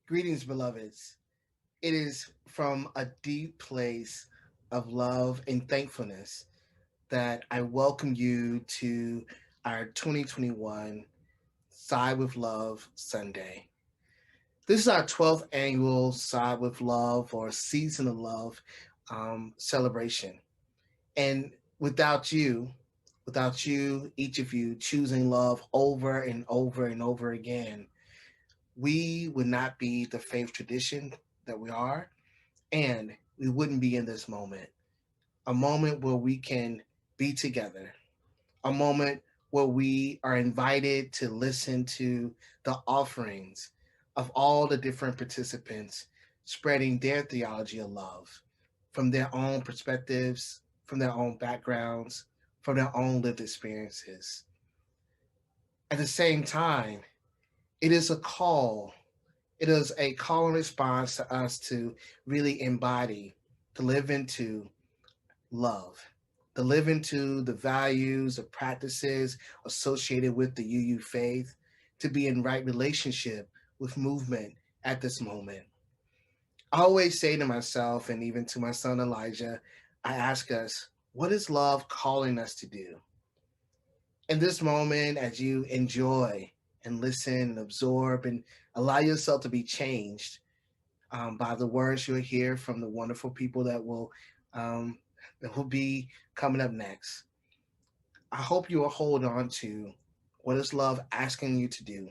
Greetings, beloveds. It is from a deep place of love and thankfulness that I welcome you to our 2021 Side with Love Sunday. This is our 12th annual Side with Love or Season of Love celebration. And without you, each of you choosing love over and over and over again, we would not be the faith tradition that we are, and we wouldn't be in this moment. A moment where we can be together, a moment where we are invited to listen to the offerings of all the different participants spreading their theology of love from their own perspectives, from their own backgrounds, from their own lived experiences. At the same time, it is a call. It is a call and response to us to really embody, to live into love, to live into the values, the practices associated with the UU faith, to be in right relationship with movement at this moment. I always say to myself and even to my son Elijah, I ask us, what is love calling us to do? In this moment, as you enjoy and listen and absorb and allow yourself to be changed by the words you'll hear from the wonderful people um, that will be coming up next. I hope you will hold on to what is love asking you to do.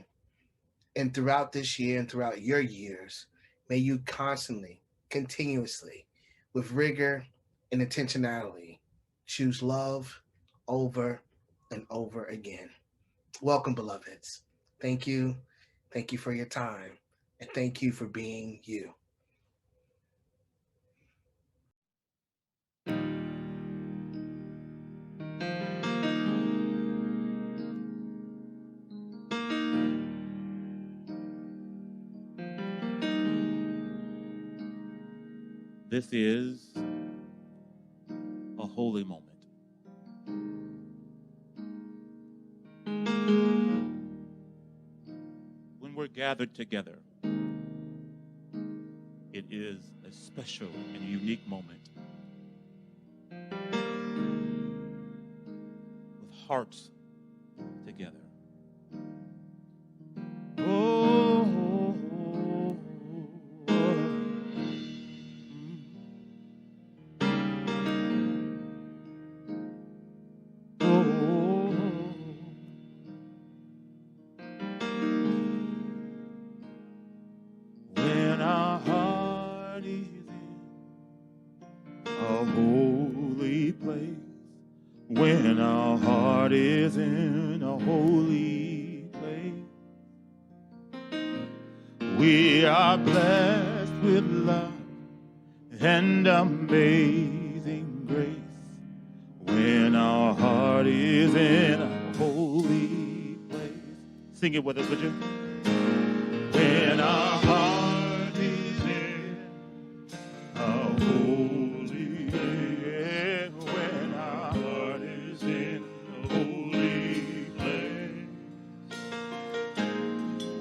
And throughout this year and throughout your years, may you constantly, continuously, with rigor and intentionality, choose love over and over again. Welcome, beloveds. Thank you. Thank you for your time. And thank you for being you. This is a holy moment. When we're gathered together, it is a special and unique moment with hearts together. When our heart is in a holy place, when our heart is in a holy place, we are blessed with love and amazing grace. When our heart is in a holy place. Sing it with us, would you? When our heart is in a holy place, when our heart is in a holy place,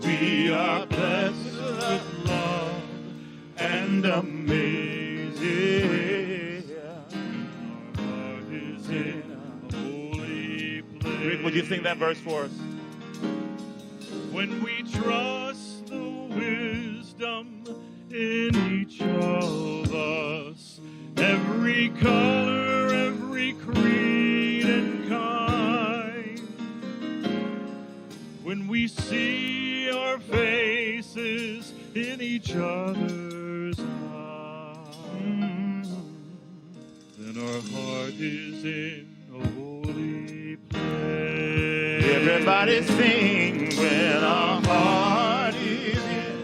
we are blessed with love and amazing. Our heart is in a holy place. Would you sing that verse for us? When we trust the wisdom in each of us, every color, every creed and kind, when we see our faces in each other's eyes, then our heart is in a holy place. Everybody sing. When our heart is in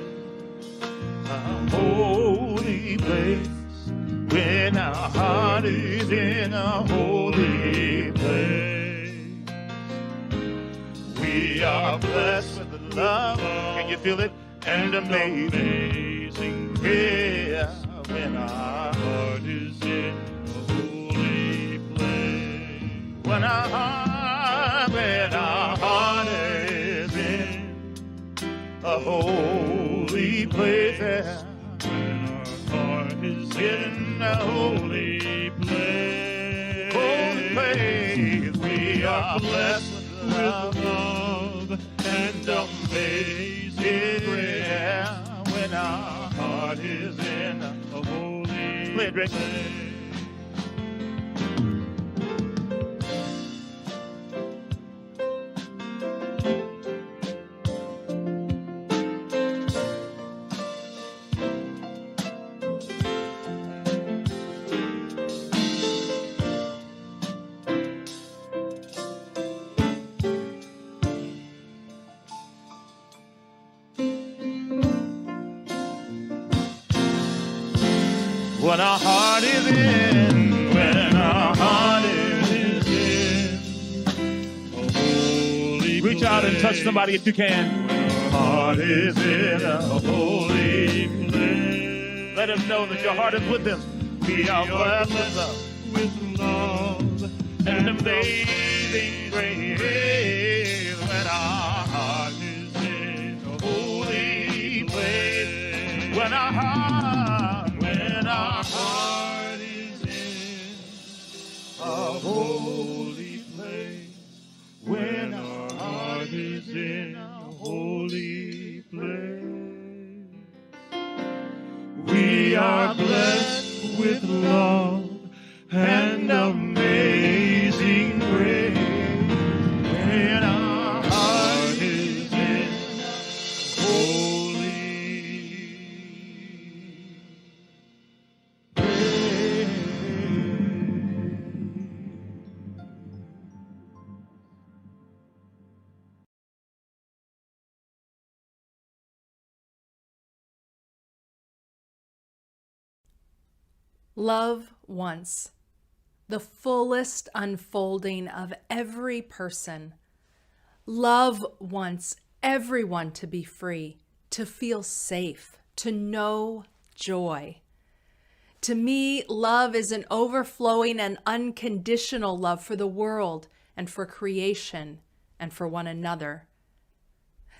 a holy place, when our heart is in a holy place, we are blessed with love. Can you feel it? And amazing grace. When our heart is in a holy place, when our heart is in a holy place. Yeah. When our heart is in a holy place. Holy place. We are blessed with love and amazing grace. Yeah. When our Heart is in a holy Play it, Rick. place. when our heart is in, when our heart is in. Holy Reach out and touch somebody if you can. Heart is in a holy place. Let him know that your heart is with him. We are blessed with love and amazing grace. When our heart is in a holy place. When our heart is in a holy place. When our heart is in a holy place. We are blessed with love and amazing grace. When our heart is in holy place. Love once, the fullest unfolding of every person. Love wants everyone to be free, to feel safe, to know joy. To me, love is an overflowing and unconditional love for the world and for creation and for one another.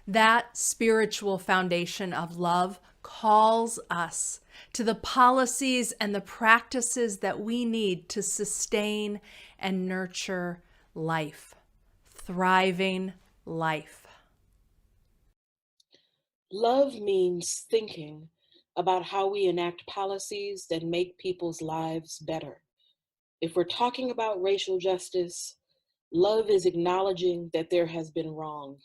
That spiritual foundation of love calls us to the policies and the practices that we need to sustain and nurture life, thriving life. Love means thinking about how we enact policies that make people's lives better. If we're talking about racial justice, love is acknowledging that there has been wrong,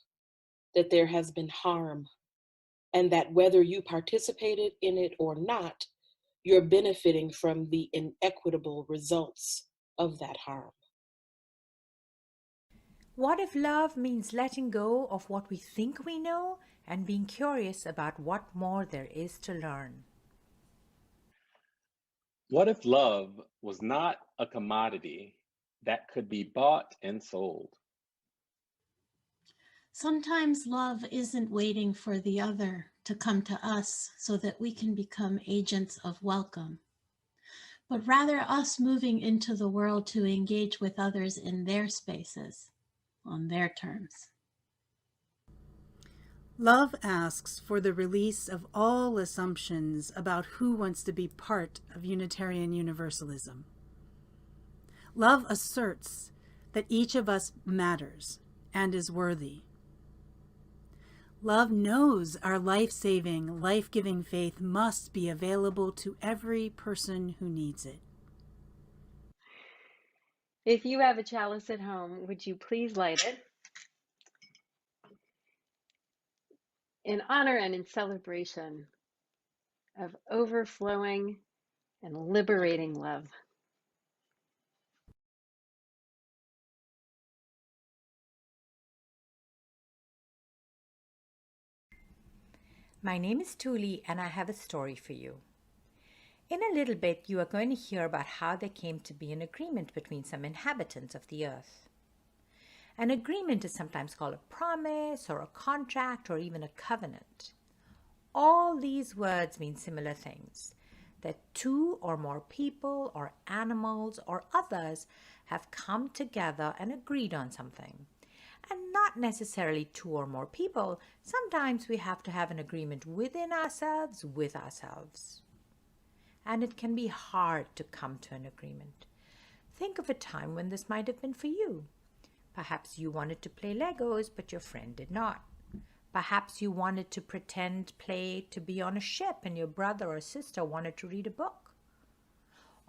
that there has been harm, and that whether you participated in it or not, you're benefiting from the inequitable results of that harm. What if love means letting go of what we think we know and being curious about what more there is to learn? What if love was not a commodity that could be bought and sold? Sometimes love isn't waiting for the other to come to us so that we can become agents of welcome, but rather us moving into the world to engage with others in their spaces, on their terms. Love asks for the release of all assumptions about who wants to be part of Unitarian Universalism. Love asserts that each of us matters and is worthy. Love knows our life-saving, life-giving faith must be available to every person who needs it. If you have a chalice at home, would you please light it in honor and in celebration of overflowing and liberating love? My name is Tuli, and I have a story for you. In a little bit, you are going to hear about how there came to be an agreement between some inhabitants of the earth. An agreement is sometimes called a promise or a contract or even a covenant. All these words mean similar things, that two or more people or animals or others have come together and agreed on something. And not necessarily two or more people. Sometimes we have to have an agreement within ourselves, with ourselves. And it can be hard to come to an agreement. Think of a time when this might have been for you. Perhaps you wanted to play Legos, but your friend did not. Perhaps you wanted to pretend play to be on a ship and your brother or sister wanted to read a book.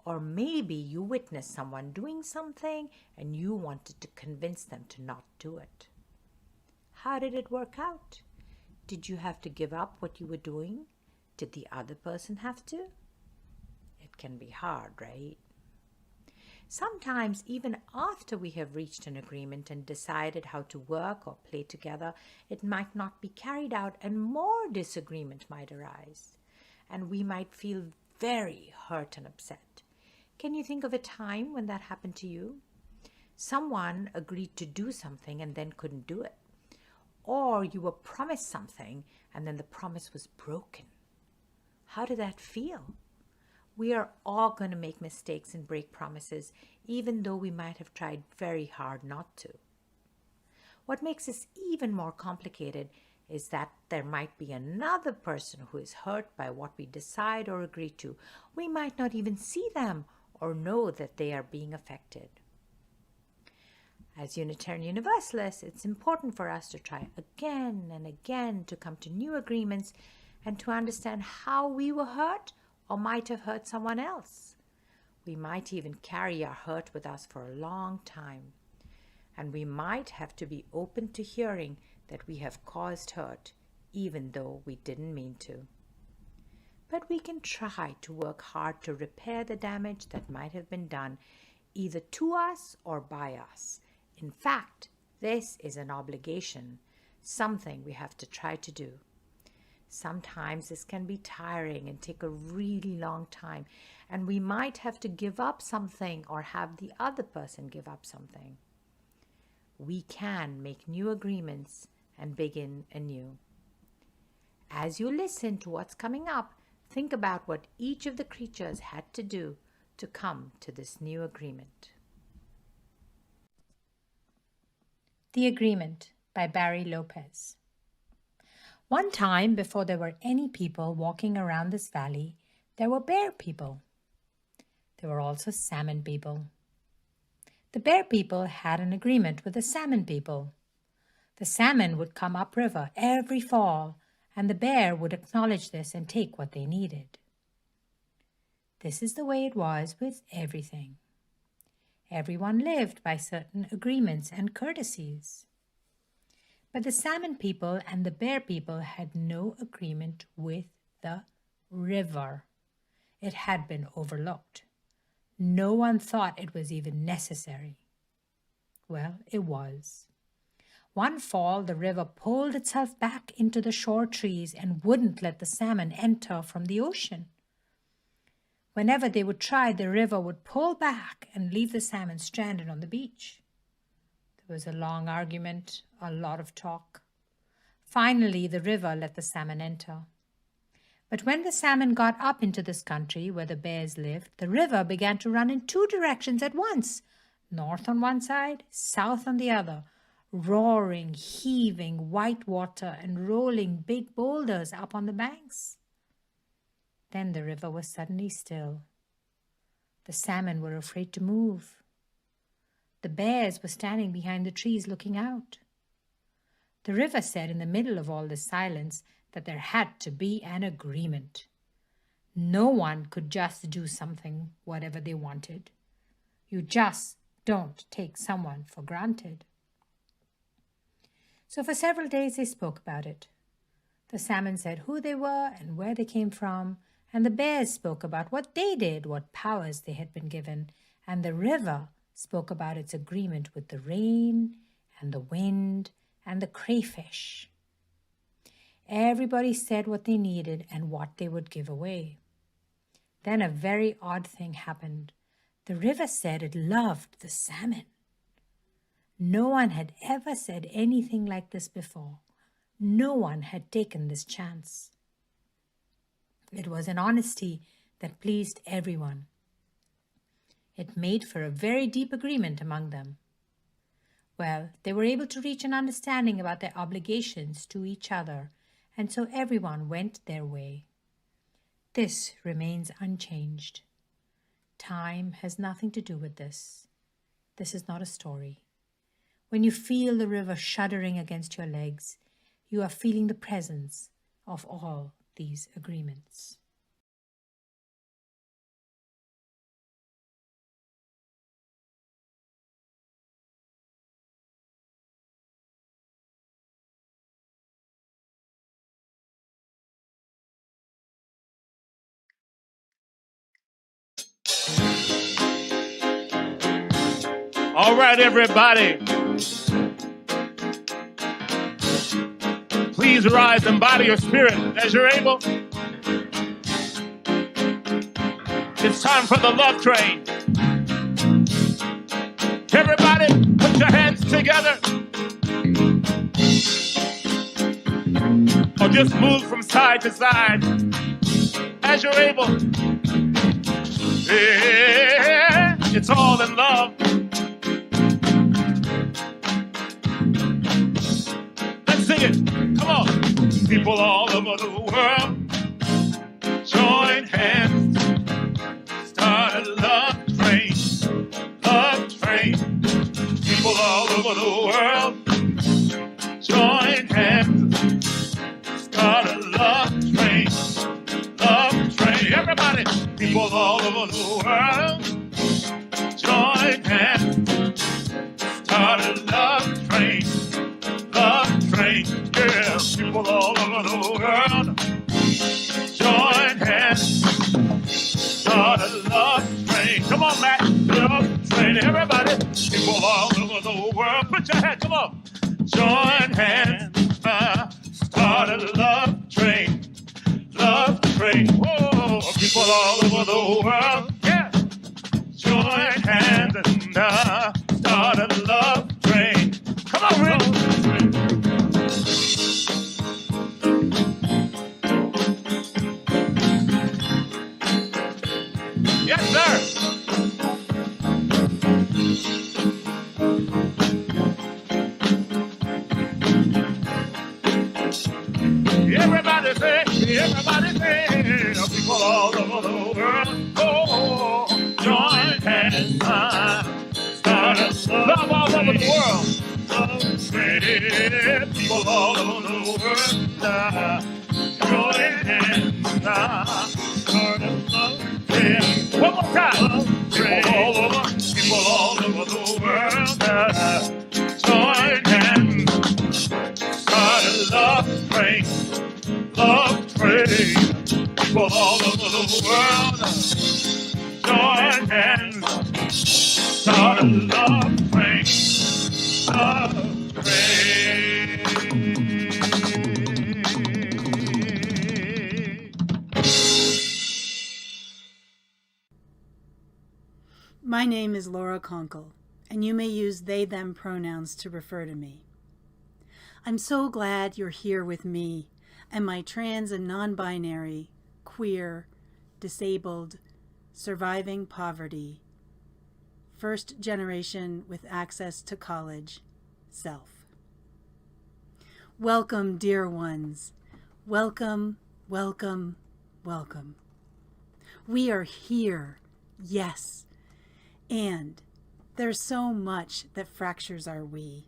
Or maybe you witnessed someone doing something and you wanted to convince them to not do it. How did it work out? Did you have to give up what you were doing? Did the other person have to? It can be hard, right? Sometimes even after we have reached an agreement and decided how to work or play together, it might not be carried out and more disagreement might arise. And we might feel very hurt and upset. Can you think of a time when that happened to you? Someone agreed to do something and then couldn't do it. Or you were promised something and then the promise was broken. How did that feel? We are all going to make mistakes and break promises, even though we might have tried very hard not to. What makes this even more complicated is that there might be another person who is hurt by what we decide or agree to. We might not even see them or know that they are being affected. As Unitarian Universalists, it's important for us to try again and again to come to new agreements and to understand how we were hurt or might have hurt someone else. We might even carry our hurt with us for a long time. And we might have to be open to hearing that we have caused hurt, even though we didn't mean to. But we can try to work hard to repair the damage that might have been done, either to us or by us. In fact, this is an obligation, something we have to try to do. Sometimes this can be tiring and take a really long time, and we might have to give up something or have the other person give up something. We can make new agreements and begin anew. As you listen to what's coming up, think about what each of the creatures had to do to come to this new agreement. The Agreement by Barry Lopez. One time, before there were any people walking around this valley, there were bear people. There were also salmon people. The bear people had an agreement with the salmon people. The salmon would come upriver every fall, and the bear would acknowledge this and take what they needed. This is the way it was with everything. Everyone lived by certain agreements and courtesies. But the salmon people and the bear people had no agreement with the river. It had been overlooked. No one thought it was even necessary. Well, it was. One fall, the river pulled itself back into the shore trees and wouldn't let the salmon enter from the ocean. Whenever they would try, the river would pull back and leave the salmon stranded on the beach. There was a long argument, a lot of talk. Finally, the river let the salmon enter. But when the salmon got up into this country where the bears lived, the river began to run in two directions at once, north on one side, south on the other, roaring, heaving white water and rolling big boulders up on the banks. Then the river was suddenly still. The salmon were afraid to move. The bears were standing behind the trees looking out. The river said in the middle of all this silence that there had to be an agreement. No one could just do something, whatever they wanted. You just don't take someone for granted. So for several days they spoke about it. The salmon said who they were and where they came from, and the bears spoke about what they did, what powers they had been given, and the river spoke about its agreement with the rain and the wind and the crayfish. Everybody said what they needed and what they would give away. Then a very odd thing happened. The river said it loved the salmon. No one had ever said anything like this before. No one had taken this chance. It was an honesty that pleased everyone. It made for a very deep agreement among them. Well, they were able to reach an understanding about their obligations to each other, and so everyone went their way. This remains unchanged. Time has nothing to do with this. This is not a story. When you feel the river shuddering against your legs, you are feeling the presence of all these agreements. All right, everybody. Please rise and body your spirit as you're able. It's time for the love train. Everybody, put your hands together. Or just move from side to side as you're able. Yeah, it's all in love. Let's sing it. Come on. People all over the world, join hands. Start a love train. Love train. People all over the world, join hands. Start a love train. Love train. Everybody. People all over the world, join hands. Start a love train. Love train. Yeah. People all over the world, join hands. Start a love train. Come on, Matt. Love train. Everybody. People all over the world. Put your hands. Come on. Join hands. Start a love train. Love train. Whoa. People all over the world. Yeah. Join hands and start a love train. Come on, Rick. Yes, sir. Everybody say, people all over the world, oh, join hands, start a love all over the world. People all over the world, join hands, start a love. One more time. People all over the world, join hands, start a love train. Love train. People all over the world, join hands, start a love train. Love train. My name is Laura Conkle, and you may use they, them pronouns to refer to me. I'm so glad you're here with me and my trans and non-binary, queer, disabled, surviving poverty, first generation with access to college, self. Welcome, dear ones. Welcome, welcome, welcome. We are here, yes. And there's so much that fractures our we.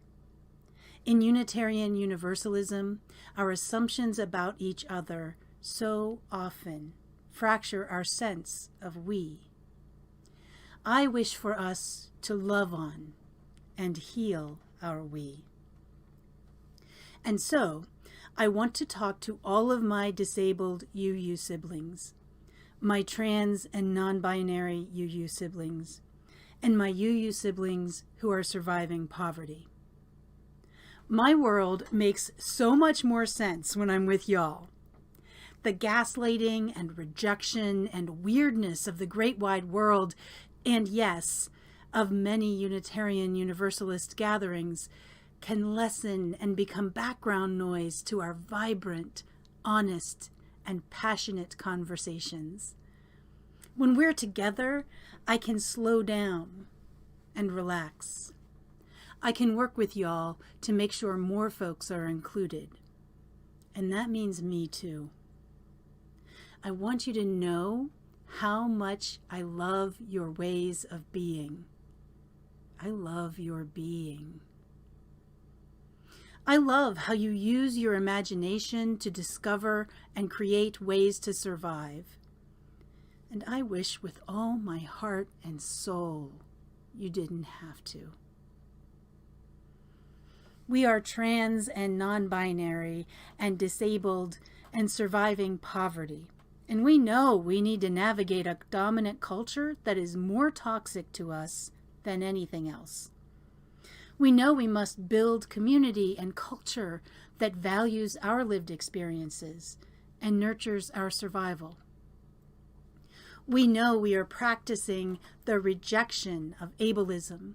In Unitarian Universalism, our assumptions about each other so often fracture our sense of we. I wish for us to love on and heal our we. And so, I want to talk to all of my disabled UU siblings, my trans and non-binary UU siblings, and my UU siblings who are surviving poverty. My world makes so much more sense when I'm with y'all. The gaslighting and rejection and weirdness of the great wide world, and yes, of many Unitarian Universalist gatherings, can lessen and become background noise to our vibrant, honest, and passionate conversations. When we're together, I can slow down and relax. I can work with y'all to make sure more folks are included. And that means me too. I want you to know how much I love your ways of being. I love your being. I love how you use your imagination to discover and create ways to survive. And I wish with all my heart and soul you didn't have to. We are trans and non-binary and disabled and surviving poverty. And we know we need to navigate a dominant culture that is more toxic to us than anything else. We know we must build community and culture that values our lived experiences and nurtures our survival. We know we are practicing the rejection of ableism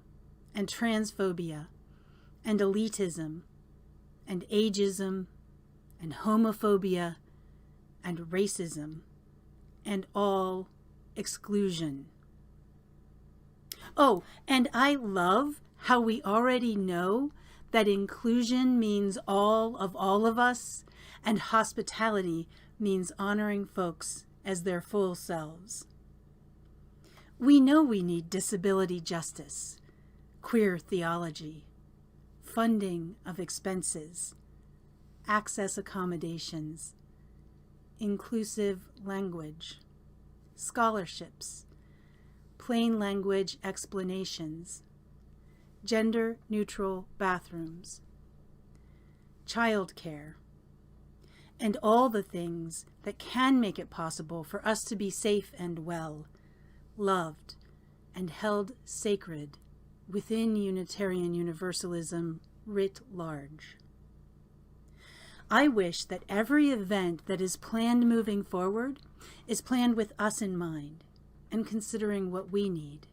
and transphobia and elitism and ageism and homophobia and racism and all exclusion. Oh, and I love how we already know that inclusion means all of us, and hospitality means honoring folks as their full selves. We know we need disability justice, queer theology, funding of expenses, access accommodations, inclusive language, scholarships, plain language explanations, gender-neutral bathrooms, childcare, and all the things that can make it possible for us to be safe and well, loved, and held sacred within Unitarian Universalism writ large. I wish that every event that is planned moving forward is planned with us in mind and considering what we need.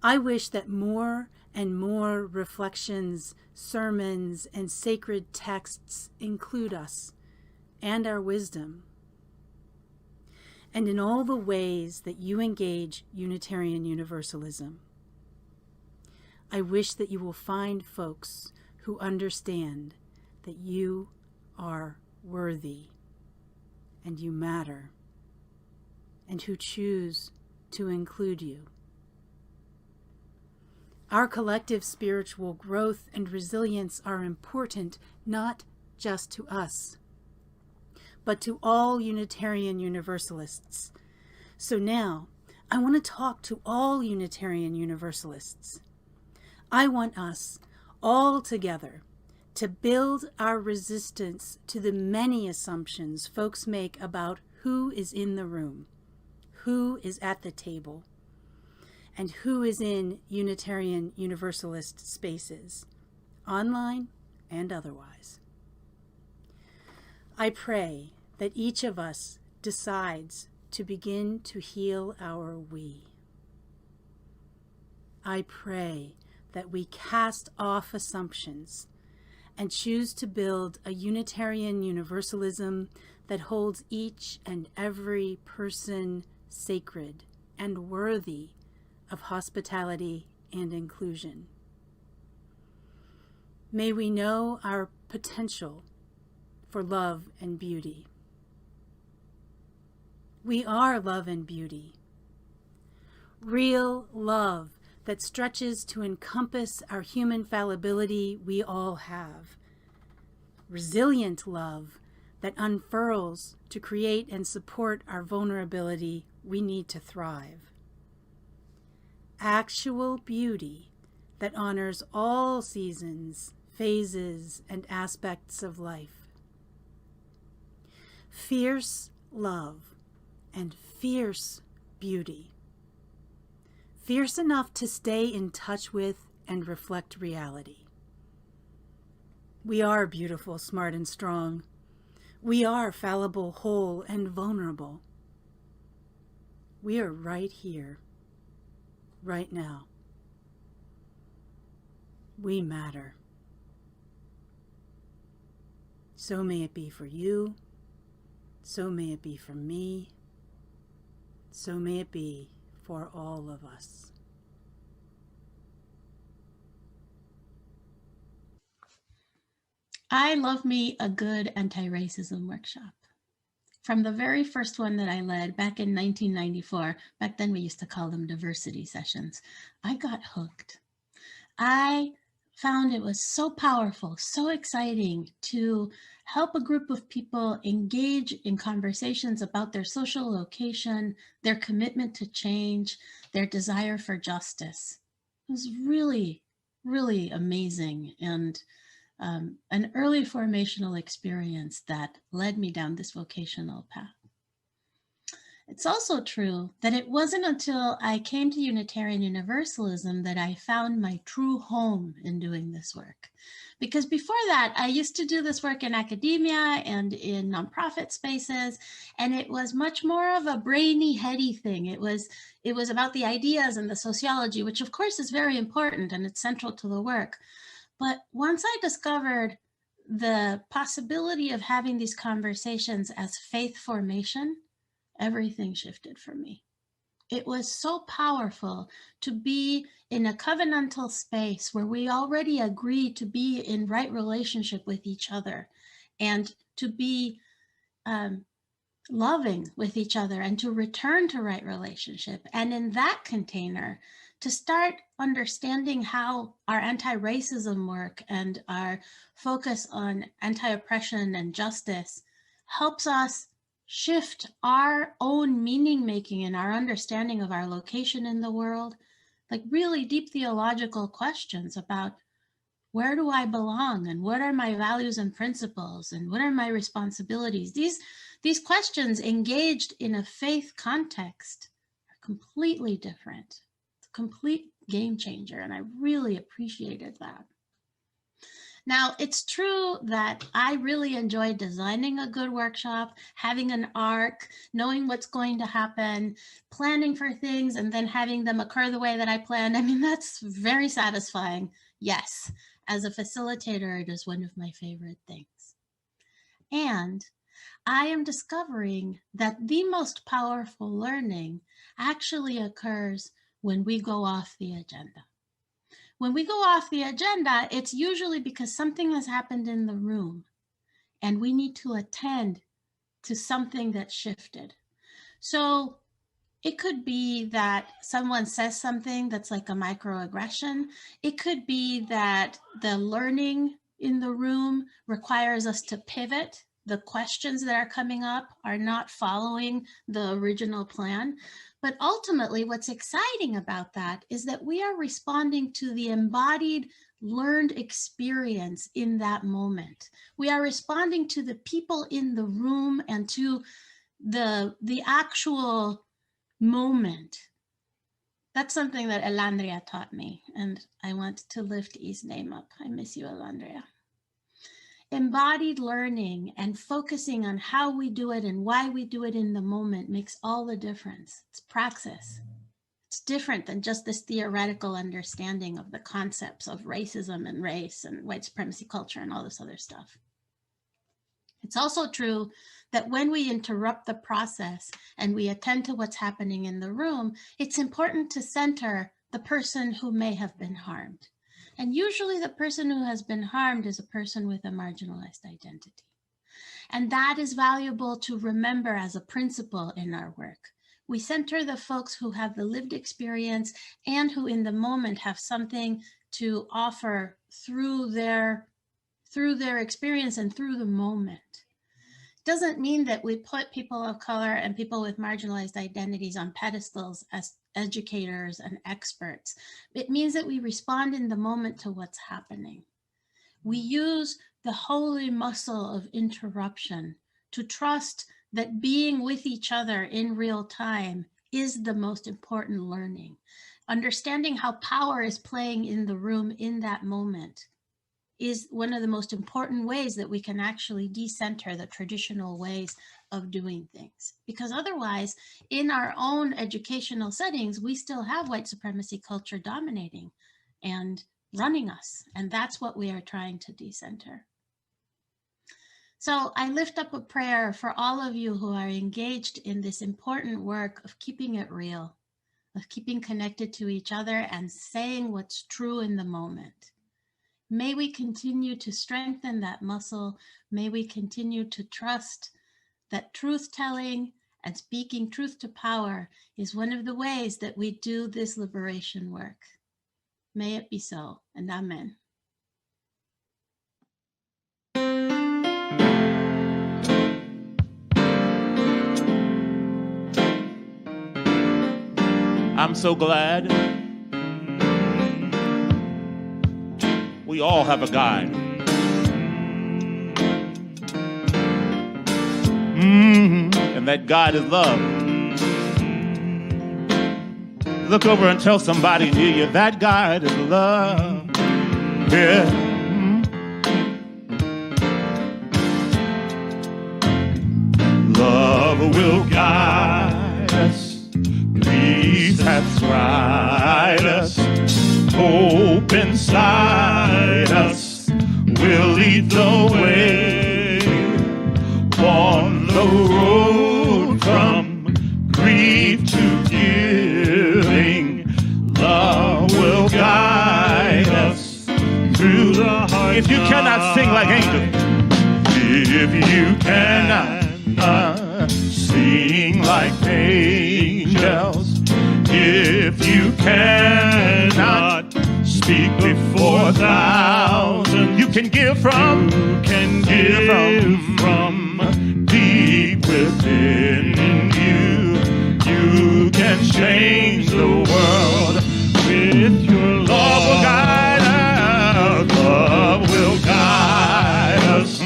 I wish that more and more reflections, sermons, and sacred texts include us and our wisdom, and in all the ways that you engage Unitarian Universalism. I wish that you will find folks who understand that you are worthy and you matter, and who choose to include you. Our collective spiritual growth and resilience are important not just to us, but to all Unitarian Universalists. So now, I want to talk to all Unitarian Universalists. I want us all together to build our resistance to the many assumptions folks make about who is in the room, who is at the table, and who is in Unitarian Universalist spaces, online and otherwise. I pray that each of us decides to begin to heal our we. I pray that we cast off assumptions and choose to build a Unitarian Universalism that holds each and every person sacred and worthy of hospitality and inclusion. May we know our potential for love and beauty. We are love and beauty. Real love that stretches to encompass our human fallibility we all have. Resilient love that unfurls to create and support our vulnerability we need to thrive. Actual beauty that honors all seasons, phases, and aspects of life. Fierce love and fierce beauty. Fierce enough to stay in touch with and reflect reality. We are beautiful, smart, and strong. We are fallible, whole, and vulnerable. We are right here, right now. We matter. So may it be for you. So may it be for me. So may it be for all of us. I love me a good anti-racism workshop. From the very first one that I led back in 1994, back then we used to call them diversity sessions, I got hooked. I found it was so powerful, so exciting to help a group of people engage in conversations about their social location, their commitment to change, their desire for justice. It was really, really amazing, and an early formational experience that led me down this vocational path. It's also true that it wasn't until I came to Unitarian Universalism that I found my true home in doing this work. Because before that, I used to do this work in academia and in nonprofit spaces, and it was much more of a brainy, heady thing. It was about the ideas and the sociology, which of course is very important and it's central to the work. But once I discovered the possibility of having these conversations as faith formation, everything shifted for me. It was so powerful to be in a covenantal space where we already agreed to be in right relationship with each other and to be loving with each other and to return to right relationship. And in that container, to start understanding how our anti-racism work and our focus on anti-oppression and justice helps us shift our own meaning making and our understanding of our location in the world, like really deep theological questions about where do I belong and what are my values and principles and what are my responsibilities. These questions engaged in a faith context are completely different. It's a complete game changer, and I really appreciated that. Now, it's true that I really enjoy designing a good workshop, having an arc, knowing what's going to happen, planning for things, and then having them occur the way that I planned. I mean, that's very satisfying. Yes, as a facilitator, it is one of my favorite things. And I am discovering that the most powerful learning actually occurs when we go off the agenda. When we go off the agenda, it's usually because something has happened in the room and we need to attend to something that shifted. So it could be that someone says something that's like a microaggression. It could be that the learning in the room requires us to pivot. The questions that are coming up are not following the original plan. But ultimately, what's exciting about that is that we are responding to the embodied learned experience in that moment. We are responding to the people in the room and to the actual moment. That's something that Elandria taught me, and I want to lift E's name up. I miss you, Elandria. Embodied learning and focusing on how we do it and why we do it in the moment makes all the difference. It's praxis. It's different than just this theoretical understanding of the concepts of racism and race and white supremacy culture and all this other stuff. It's also true that when we interrupt the process and we attend to what's happening in the room, it's important to center the person who may have been harmed. And usually the person who has been harmed is a person with a marginalized identity. And that is valuable to remember as a principle in our work. We center the folks who have the lived experience and who in the moment have something to offer through their experience and through the moment. Doesn't mean that we put people of color and people with marginalized identities on pedestals as educators and experts. It means that we respond in the moment to what's happening. We use the holy muscle of interruption to trust that being with each other in real time is the most important learning. Understanding how power is playing in the room in that moment is one of the most important ways that we can actually decenter the traditional ways of doing things. Because otherwise, in our own educational settings, we still have white supremacy culture dominating and running us. And that's what we are trying to decenter. So I lift up a prayer for all of you who are engaged in this important work of keeping it real, of keeping connected to each other and saying what's true in the moment. May we continue to strengthen that muscle. May we continue to trust that truth-telling and speaking truth to power is one of the ways that we do this liberation work. May it be so, and amen. I'm so glad we all have a guide. And that guide is love. Look over and tell somebody near you, that guide is love. Yeah. Love will guide us. Peace satisfied us. Hope inside us will lead the way on the road from grief to giving. Love will guide us through the heart. If you cannot sing like angels, if you cannot sing like angels, if you cannot speak before thousands, you can give from, deep within you. You can change the world with your love. Love will guide us. Love will guide us.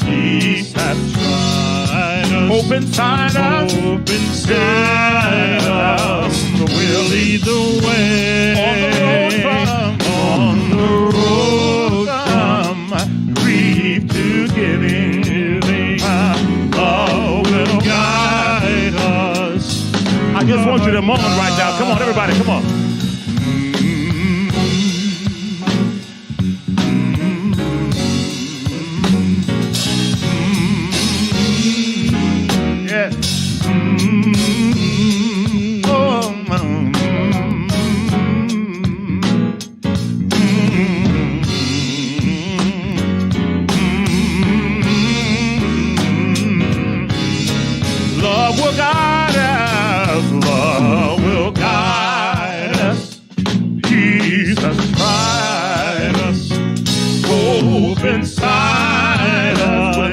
Peace has tried us. Hope inside us. Hope inside us. We'll lead the way. On the road from grief to giving. Love will guide us. I just want you to moan right now. Come on, everybody, come on. Yes. Love will guide us. Love will guide us. Jesus tried us. Hope inside us.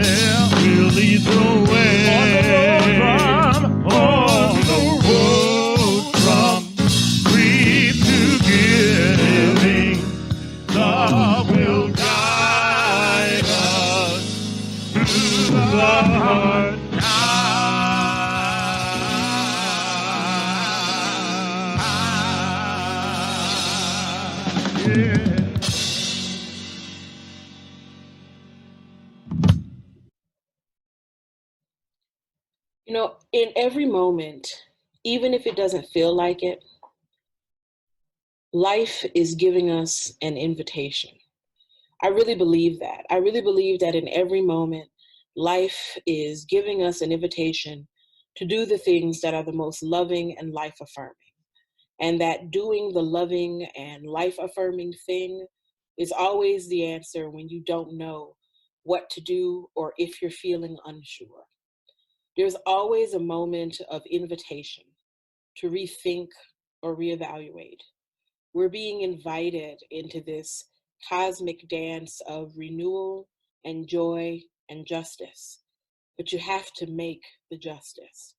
We'll lead the way. On the road from grief to giving. Love will guide us through the heart. You know, in every moment, even if it doesn't feel like it, life is giving us an invitation. I really believe that. I really believe that in every moment, life is giving us an invitation to do the things that are the most loving and life-affirming. And that doing the loving and life-affirming thing is always the answer when you don't know what to do or if you're feeling unsure. There's always a moment of invitation to rethink or reevaluate. We're being invited into this cosmic dance of renewal and joy and justice, but you have to make the justice.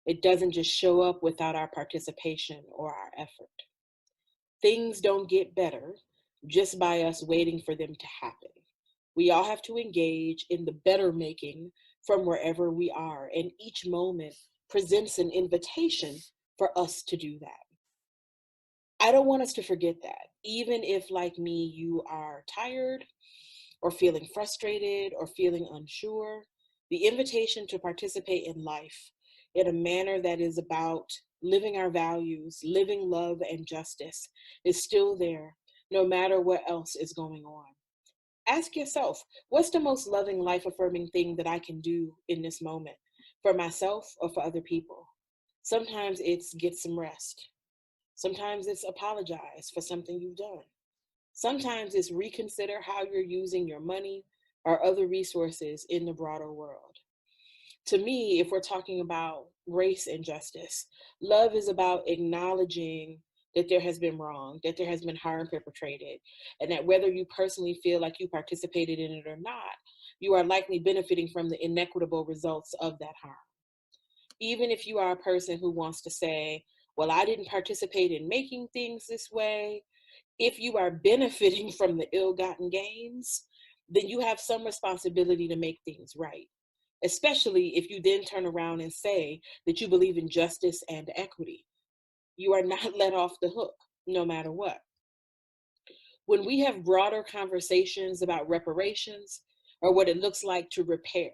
It doesn't just show up without our participation or our effort. Things don't get better just by us waiting for them to happen. We all have to engage in the better making from wherever we are, and each moment presents an invitation for us to do that. I don't want us to forget that, even if, like me, you are tired or feeling frustrated or feeling unsure, the invitation to participate in life in a manner that is about living our values, living love and justice is still there, no matter what else is going on. Ask yourself, what's the most loving, life-affirming thing that I can do in this moment for myself or for other people? Sometimes it's get some rest. Sometimes it's apologize for something you've done. Sometimes it's reconsider how you're using your money or other resources in the broader world. To me, if we're talking about race and justice, love is about acknowledging that there has been wrong, that there has been harm perpetrated, and that whether you personally feel like you participated in it or not, you are likely benefiting from the inequitable results of that harm. Even if you are a person who wants to say, well, I didn't participate in making things this way, if you are benefiting from the ill-gotten gains, then you have some responsibility to make things right, especially if you then turn around and say that you believe in justice and equity. You are not let off the hook, no matter what. When we have broader conversations about reparations or what it looks like to repair,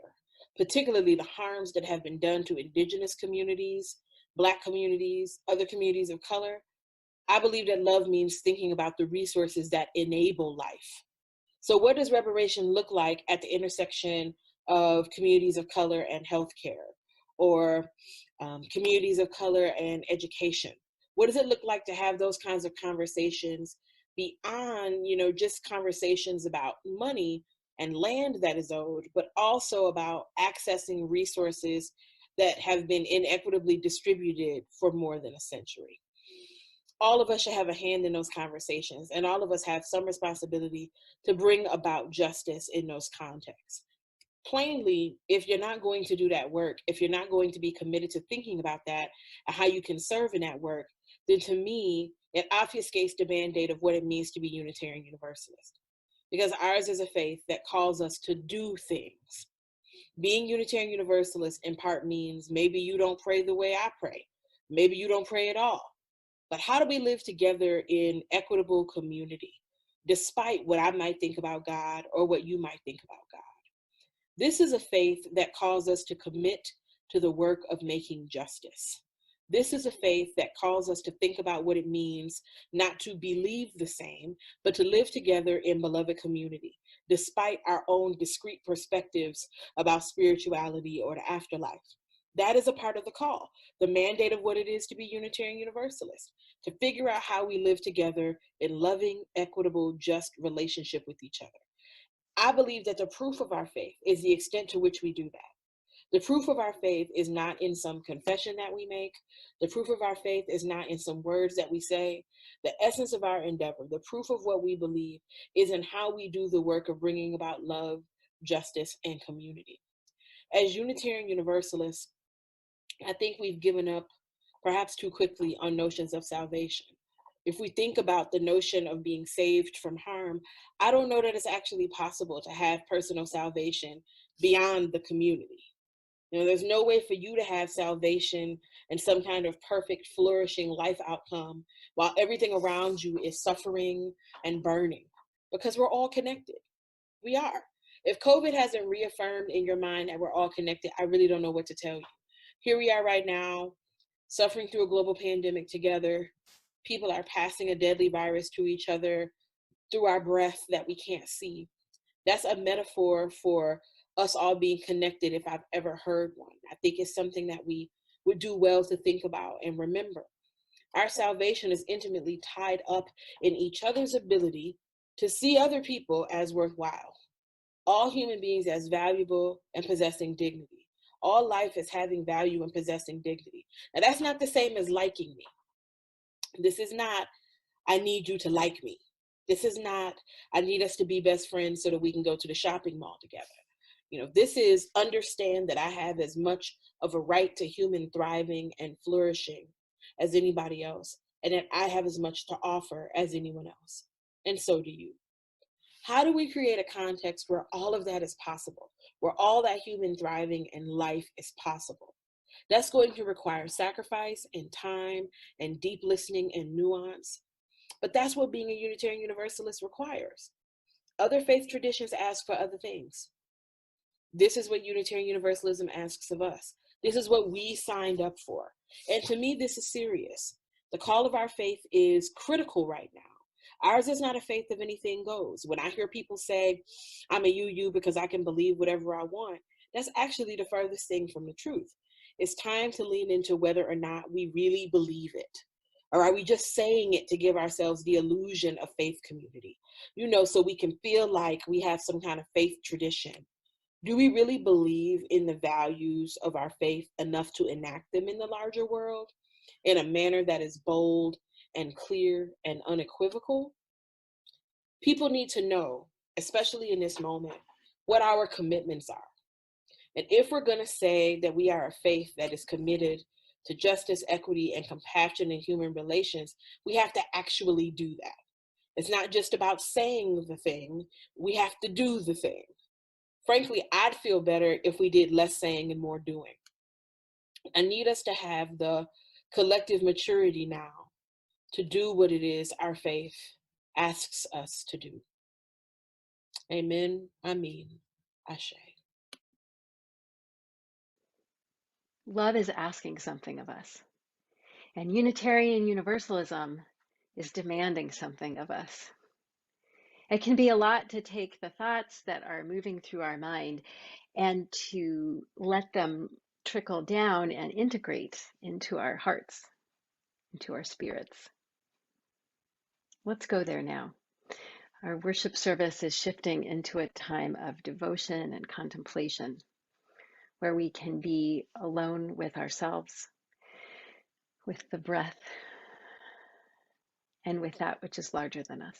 particularly the harms that have been done to Indigenous communities, Black communities, other communities of color, I believe that love means thinking about the resources that enable life. So what does reparation look like at the intersection of communities of color and healthcare, or communities of color and education? What does it look like to have those kinds of conversations beyond, just conversations about money and land that is owed, but also about accessing resources that have been inequitably distributed for more than a century? All of us should have a hand in those conversations, and all of us have some responsibility to bring about justice in those contexts. Plainly, if you're not going to do that work, if you're not going to be committed to thinking about that and how you can serve in that work, then to me, it obfuscates the mandate of what it means to be Unitarian Universalist. Because ours is a faith that calls us to do things. Being Unitarian Universalist in part means maybe you don't pray the way I pray. Maybe you don't pray at all. But how do we live together in equitable community, despite what I might think about God or what you might think about God? This is a faith that calls us to commit to the work of making justice. This is a faith that calls us to think about what it means not to believe the same, but to live together in beloved community, despite our own discrete perspectives about spirituality or the afterlife. That is a part of the call, the mandate of what it is to be Unitarian Universalist, to figure out how we live together in loving, equitable, just relationship with each other. I believe that the proof of our faith is the extent to which we do that. The proof of our faith is not in some confession that we make. The proof of our faith is not in some words that we say. The essence of our endeavor, the proof of what we believe, is in how we do the work of bringing about love, justice, and community. As Unitarian Universalists, I think we've given up perhaps too quickly on notions of salvation. If we think about the notion of being saved from harm, I don't know that it's actually possible to have personal salvation beyond the community. There's no way for you to have salvation and some kind of perfect, flourishing life outcome while everything around you is suffering and burning, because we're all connected. We are. If COVID hasn't reaffirmed in your mind that we're all connected, I really don't know what to tell you. Here we are right now, suffering through a global pandemic together. People are passing a deadly virus to each other through our breath that we can't see. That's a metaphor for us all being connected, if I've ever heard one. I think it's something that we would do well to think about and remember. Our salvation is intimately tied up in each other's ability to see other people as worthwhile, all human beings as valuable and possessing dignity. All life is having value and possessing dignity. Now, that's not the same as liking me. This is not, I need you to like me. This is not, I need us to be best friends so that we can go to the shopping mall together. This is understand that I have as much of a right to human thriving and flourishing as anybody else, and that I have as much to offer as anyone else. And so do you. How do we create a context where all of that is possible, where all that human thriving and life is possible? That's going to require sacrifice and time and deep listening and nuance. But that's what being a Unitarian Universalist requires. Other faith traditions ask for other things. This is what Unitarian Universalism asks of us. This is what we signed up for. And to me, this is serious. The call of our faith is critical right now. Ours is not a faith of anything goes. When I hear people say, I'm a UU because I can believe whatever I want, that's actually the furthest thing from the truth. It's time to lean into whether or not we really believe it. Or are we just saying it to give ourselves the illusion of faith community? So we can feel like we have some kind of faith tradition. Do we really believe in the values of our faith enough to enact them in the larger world in a manner that is bold and clear and unequivocal? People need to know, especially in this moment, what our commitments are. And if we're going to say that we are a faith that is committed to justice, equity, and compassion in human relations, we have to actually do that. It's not just about saying the thing, we have to do the thing. Frankly, I'd feel better if we did less saying and more doing. I need us to have the collective maturity now to do what it is our faith asks us to do. Amen. Amen. Ashe. Love is asking something of us, and Unitarian Universalism is demanding something of us. It can be a lot to take the thoughts that are moving through our mind and to let them trickle down and integrate into our hearts, into our spirits. Let's go there now. Our worship service is shifting into a time of devotion and contemplation, where we can be alone with ourselves, with the breath, and with that which is larger than us.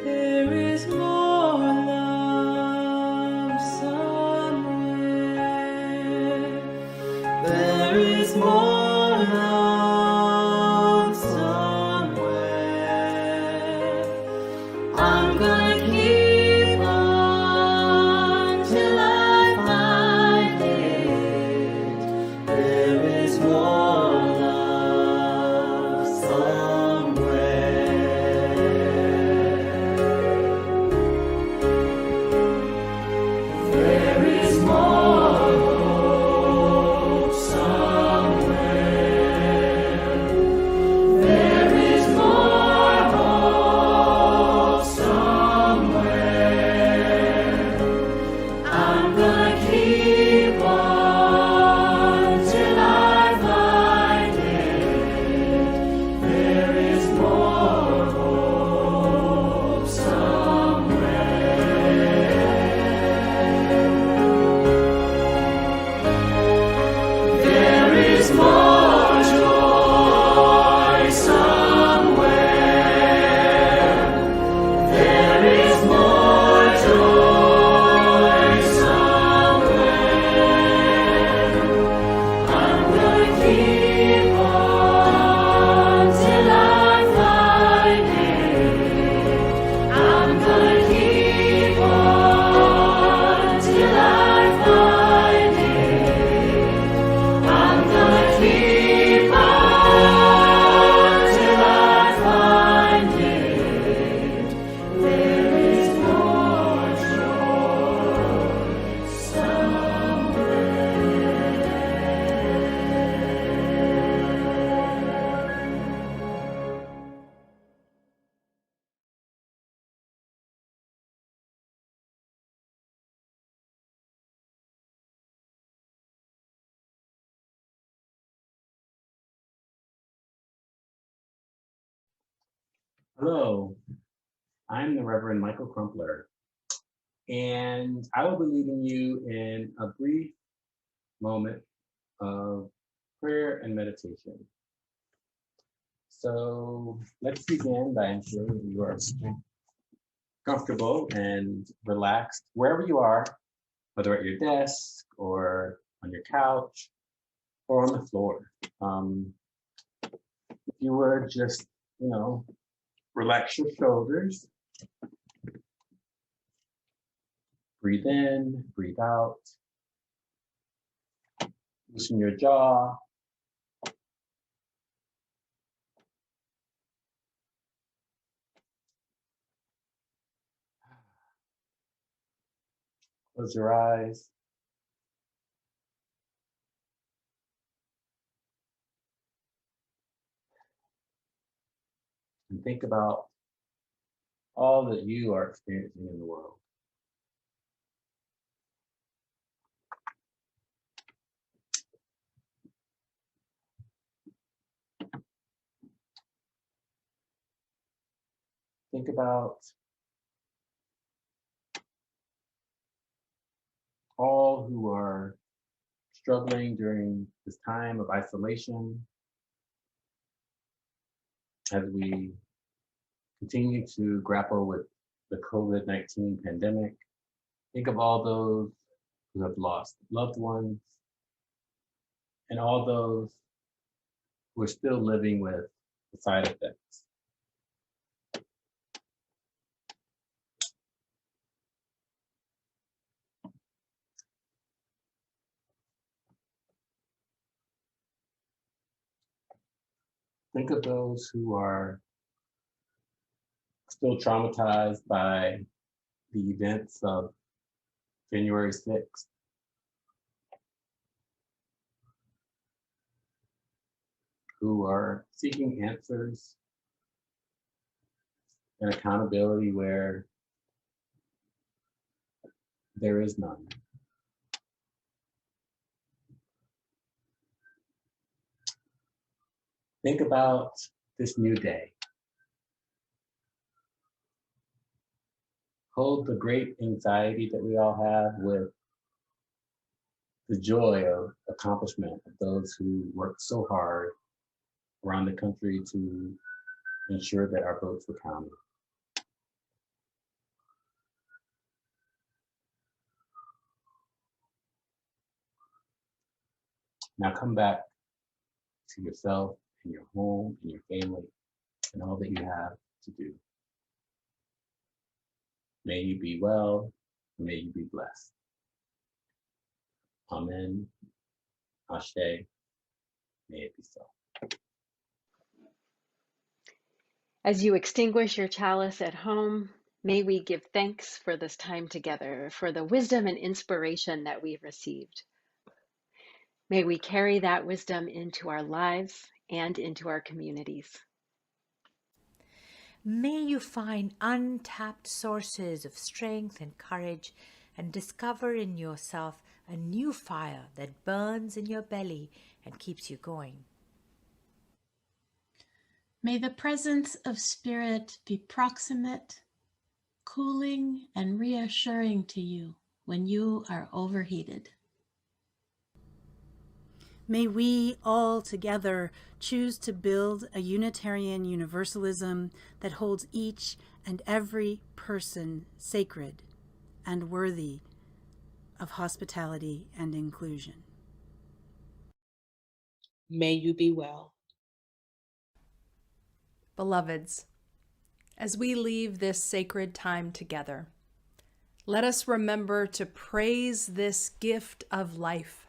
There is more love somewhere. There is more love somewhere. I'm gonna keep on till I find it. There is more love somewhere. There is more hope somewhere. There is more hope somewhere. I'm gonna keep on till I find it. There is more hope somewhere. There is more joy somewhere. There is more joy somewhere. I'm gonna keep on till I find it. I'm gonna keep on till I find it. I'm gonna keep on till I find it. There is more joy somewhere. Hello, I'm the Reverend Michael Crumpler, and I will be leading you in a brief moment of prayer and meditation. So let's begin by ensuring that you are comfortable and relaxed wherever you are, whether at your desk or on your couch or on the floor. If you would just, relax your shoulders. Breathe in, breathe out. Loosen your jaw. Close your eyes. and think about all that you are experiencing in the world. Think about all who are struggling during this time of isolation as we continue to grapple with the COVID-19 pandemic. Think of all those who have lost loved ones and all those who are still living with the side effects. Think of those who are still traumatized by the events of January 6th. Who are seeking answers and accountability where there is none. Think about this new day. Hold the great anxiety that we all have with the joy of accomplishment of those who worked so hard around the country to ensure that our votes were counted. Now come back to yourself and your home and your family and all that you have to do. May you be well, may you be blessed. Amen. Ashe. May it be so. As you extinguish your chalice at home, may we give thanks for this time together, for the wisdom and inspiration that we've received. May we carry that wisdom into our lives and into our communities. May you find untapped sources of strength and courage and discover in yourself a new fire that burns in your belly and keeps you going. May the presence of spirit be proximate, cooling, and reassuring to you when you are overheated. May we all together choose to build a Unitarian Universalism that holds each and every person sacred and worthy of hospitality and inclusion. May you be well. Beloveds, as we leave this sacred time together, let us remember to praise this gift of life,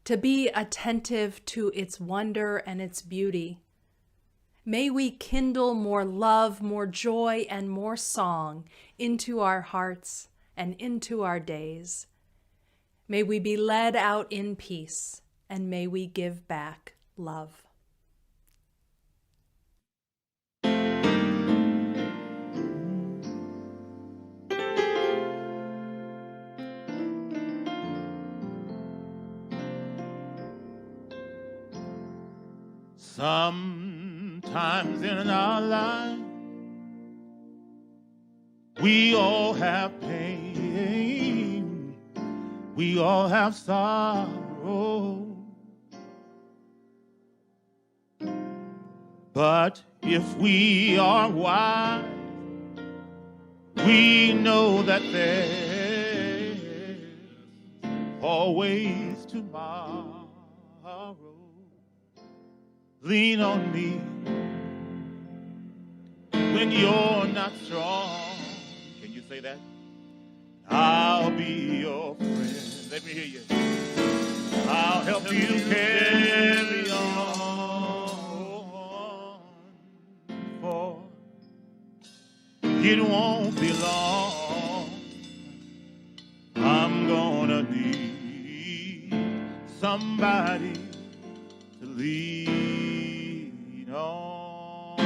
to be attentive to its wonder and its beauty. May we kindle more love, more joy, and more song into our hearts and into our days. May we be led out in peace, and may we give back love. Sometimes in our life, we all have pain, we all have sorrow. But if we are wise, we know that there's always tomorrow. Lean on me when you're not strong. Can you say that? I'll be your friend. Let me hear you. I'll help you carry on, for it won't be long. I'm gonna need somebody to lean on.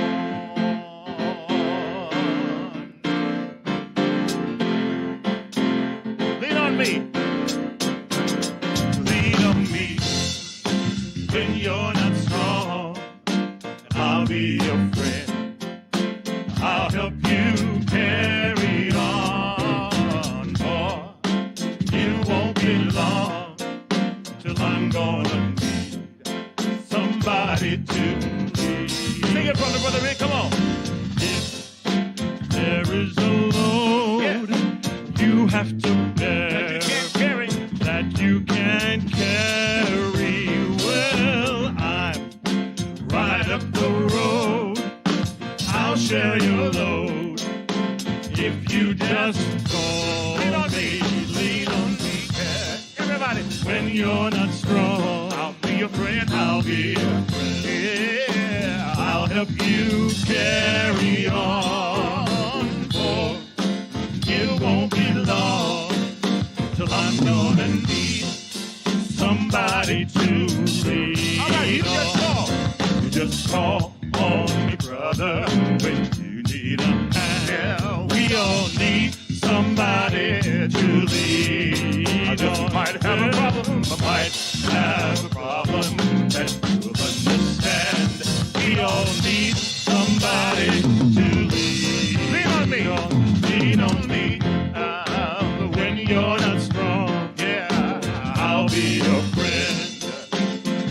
share your load. If you just call me, lean on me, yeah. Everybody, when you're not strong, I'll be your friend, I'll be your friend. Yeah, I'll help you carry on. For it won't be long till I'm gonna need somebody to lean. All right, you just call on me, brother, when you need a hand. Yeah, we all need somebody to lead. I just might have a problem, I might have a problem that you'll understand. We all need somebody to lead. Lean on me, lean on me. When you're not strong, yeah, I'll be your friend.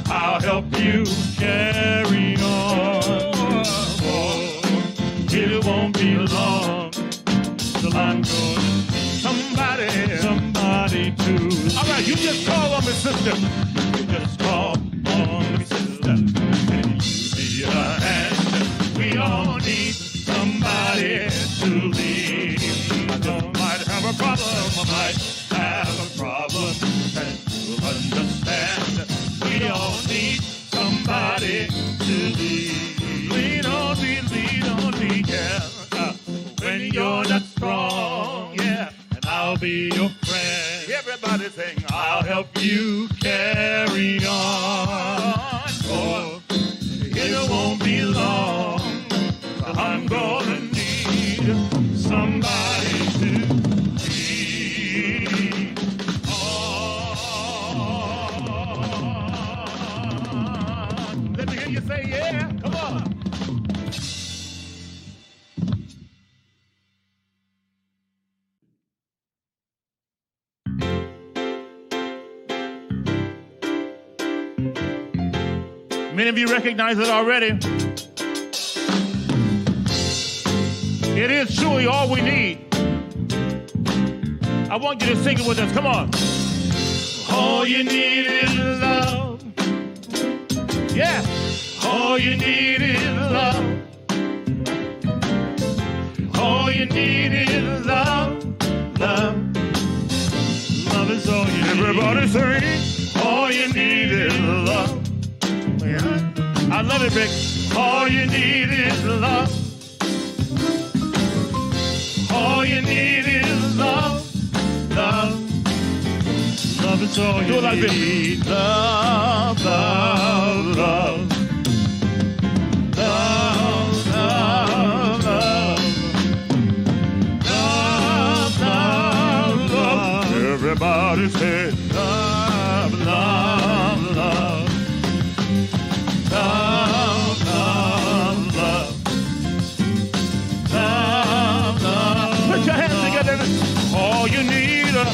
I'll help you carry on. It won't be long till I'm gonna need somebody to. All right, you just call on me, sister. You just call on me, sister, and you be a hand. We all need somebody to lead. I just might have a problem, I might have a problem that you'll understand. We all need somebody to lead. Lean on me, yeah. When you're not strong, yeah, and I'll be your friend. Everybody sing, I'll help you carry on. Oh, it won't be long, I'm gonna need somebody to lead on. Let me hear you say, yeah, come on. Many of you recognize it already. It is truly all we need. I want you to sing it with us. Come on. All you need is love. Yeah. All you need is love. All you need is love. Love. Love is all you need. Everybody sing. All you need is love. I love it, Rick. All you need is love. All you need is love. Love. Love is all you need. Love, love, love. Love, love, love. Love, love, love. Everybody say love, love, love. Love, love, love. Love, love. Put your hands together. All you need is love.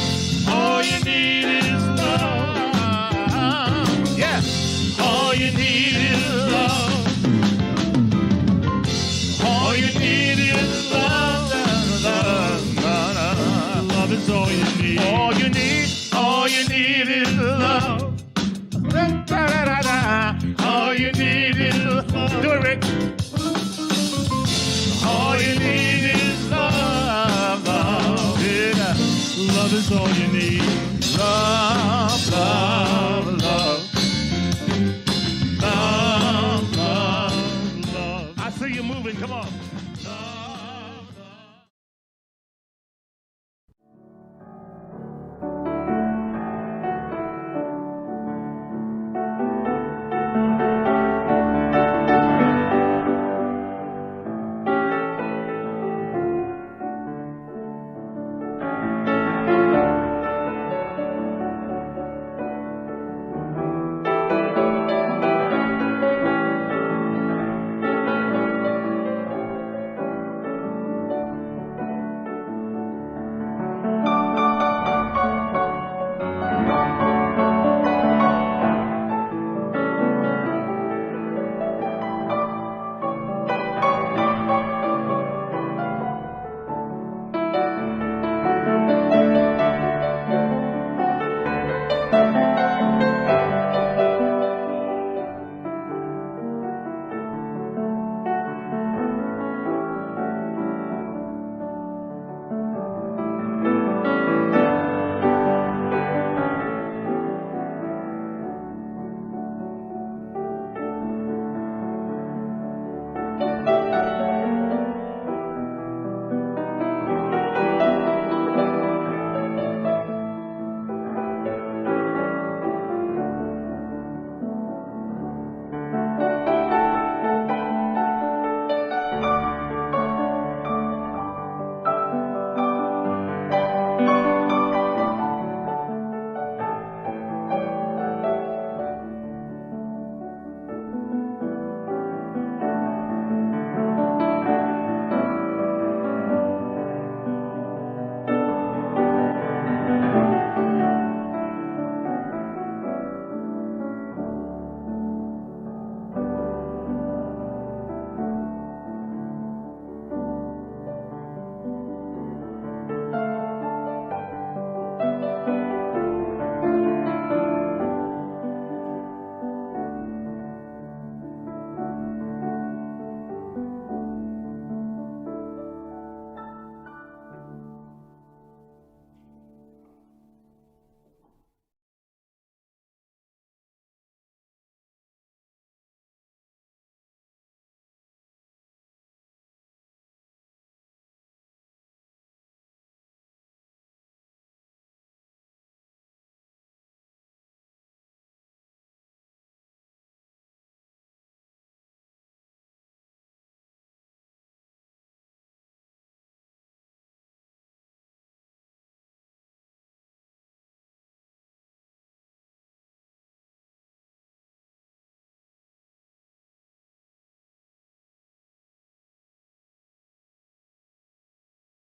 Yeah. All you need is love. All you need is love. Love, love, love. Love is all you need. All you need is love. All you need is love. Do it, Rick. All you need is love, love. Yeah. Love is all you need. Love, love, love. Love, love, love. I see you moving. Come on. Love.